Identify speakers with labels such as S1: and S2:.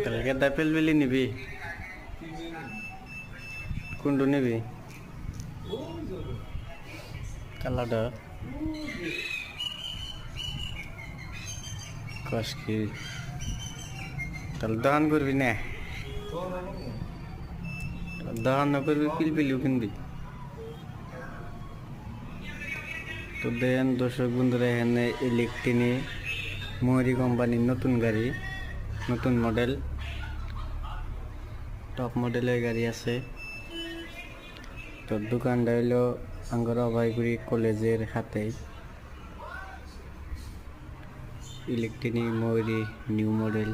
S1: কালকে দাপেল বেলি নিবি কোনটো নিবি কালাটা কসকি তাহলে দহন করবি না দহন না করবি পিলপিলিও কিনবি তো দেন দর্শক বন্ধুরা এখানে ইলেকট্রিনি ময়ূরী কোম্পানির নতুন গাড়ি নতুন মডেল টপ মডেলের গাড়ি আছে তো দোকানটা হইলো আঙ্গর অভয়গুড়ি কলেজের হাতেই ইলেকট্রিনি ময়ূরী নিউ মডেল